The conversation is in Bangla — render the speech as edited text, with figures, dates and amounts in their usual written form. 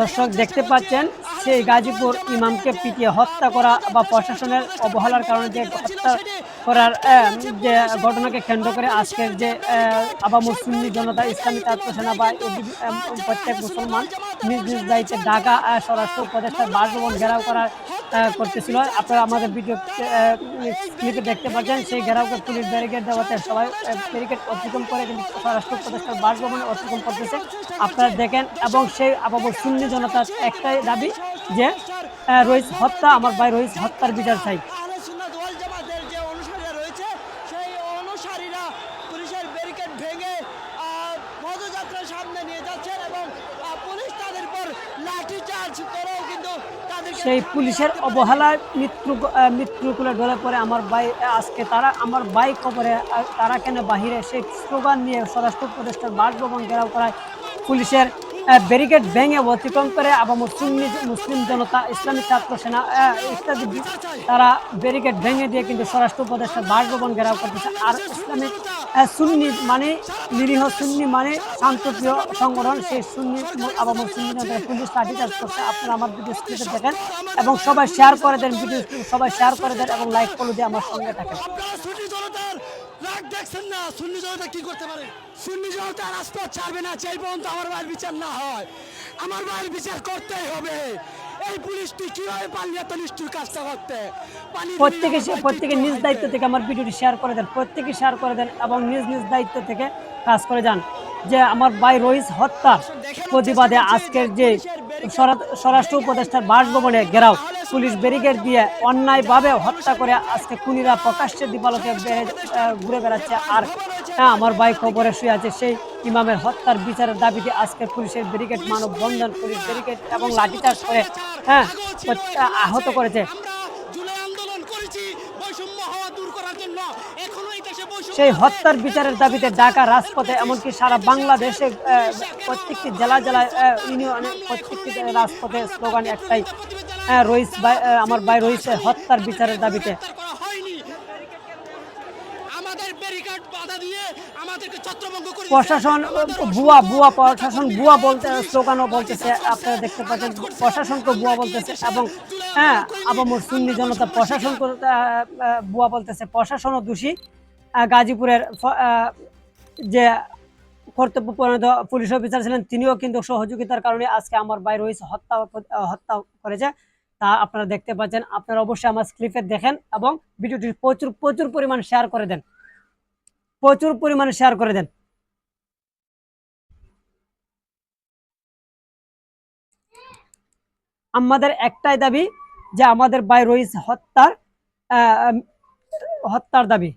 দর্শক দেখতে পাচ্ছেন সেই গাজীপুর ইমামকে পিটিয়ে হত্যা করা বা প্রশাসনের অবহেলার কারণে যে হত্যা করার যে ঘটনাকে কেন্দ্র করে আজকের যে আবামর সুন্নি জনতা ইসলামী ছাত্র সেনা বা প্রত্যেক মুসলমান নিজ নিজ দায়িত্বে ঢাকা স্বরাষ্ট্র উপদেষ্টার বাসভবন ঘেরাও করার করতেছিল। আপনারা আমাদের ভিডিও ক্লিপে দেখতে পাচ্ছেন সেই ঘেরাওকে পুলিশ ব্যারিকেড দেওয়াতে সবাই ব্যারিকেড অতিক্রম করে কিন্তু স্বরাষ্ট্র উপদেষ্টার বাসভবনে অতিক্রম করতেছে আপনারা দেখেন। এবং সেই আবাবর সুন্নি জনতার একটাই দাবি যে রইস হত্যা, আমার ভাই রইস হত্যার বিচার চাই। পুলিশের ব্যারিকেড ভেঙে পদযাত্রার সামনে নিয়ে যাচ্ছেন এবং পুলিশ তাদের উপর লাঠিচার্জ করেও কিন্তু সেই পুলিশের অবহেলায় মৃত্যুকুলে ঢলে পড়ে আমার ভাই। আজকে তারা আমার ভাই খবরে তারা কেন বাহিরে সেই স্লোগান নিয়ে স্বরাষ্ট্র উপদেষ্টার বাসভবন ঘেরাও করায় পুলিশের ব্যারিকেড ভেঙে অতিক্রম করে আবামর সুন্নি মুসলিম জনতা ইসলামী ছাত্র সেনা ইত্যাদি তারা ব্যারিকেড ভেঙে দিয়ে কিন্তু স্বরাষ্ট্র উপদেষ্টার বাসভবন ঘেরাও করতেছে। আর ইসলামিক সুন্নি মানে নিরীহ সুন্নি মানে শান্তপ্রিয় সংগঠন, সেই সুন্নি আবামর সুন্নি জনতা পুলিশ লাঠিচার্জ করছে। আপনারা আমার ভিডিও স্ক্রিনে দেখেন এবং সবাই শেয়ার করে দেন, ভিডিও সবাই শেয়ার করে দেন এবং লাইক ফলো দিয়ে আমার সঙ্গে থাকেন। দেখছেন না সুন্নি জনতা কি করতে পারে? সুন্নি জনতা রাজপথ ছাড়বে না সেই পর্যন্ত আমার ভাইয়ের বিচার না হয়। আমার ভাইয়ের বিচার করতেই হবে। এই পুলিশটি কিভাবে পারলি এত নিষ্ঠুর কাজটা করতে? প্রত্যেকে নিজ দায়িত্ব থেকে আমার ভিডিওটি শেয়ার করে দেন, প্রত্যেকে শেয়ার করে দেন এবং নিজ নিজ দায়িত্ব থেকে কাজ করে যান। যে আমার ভাই রইস হত্যার প্রতিবাদে আজকের যে স্বরাষ্ট্র উপদেষ্টার বাসভবনে ঘেরাও পুলিশ ব্যারিকেড দিয়ে অন্যায়ভাবে হত্যা করে আজকে খুনিরা প্রকাশ্যে দিবালোকে ঘুরে বেড়াচ্ছে। আর আমার ভাই খবরে শুয়ে আছে সেই ইমামের হত্যার বিচারের দাবিতে আজকে পুলিশের ব্যারিকেড মানববন্ধন, পুলিশ ব্যারিকেড এবং লাঠিচার্জ করে আহত করেছে। সেই হত্যার বিচারের দাবিতে ঢাকা রাজপথে এমনকি সারা বাংলাদেশে প্রত্যেকটি জেলায় ইউনিয়নে প্রত্যেকটি রাজপথে স্লোগান একটাই, রইস ভাই আমার ভাই রইসের হত্যার বিচারের দাবিতে। প্রশাসন প্রশাসন বুয়া বলতে স্লোগানও বলতেছে, আপনারা দেখতে পাচ্ছেন প্রশাসনকে বুয়া বলতেছে এবং আবামর সুন্নি জনতা প্রশাসন বুয়া বলতেছে। প্রশাসনও দোষী। গাজীপুরের যে কর্তব্য পরিণত পুলিশ অফিসার ছিলেন তিনিও কিন্তু সহযোগিতার কারণে আজকে আমার ভাই রয়েছে হত্যা করেছে, তা আপনারা দেখতে পাচ্ছেন। আপনারা অবশ্যই আমার ক্লিপে দেখেন এবং ভিডিওটি প্রচুর পরিমাণে শেয়ার করে দেন, প্রচুর পরিমাণে শেয়ার করে দেন। আমাদের একটাই দাবি যে আমাদের ভাই রইস হত্যার দাবি।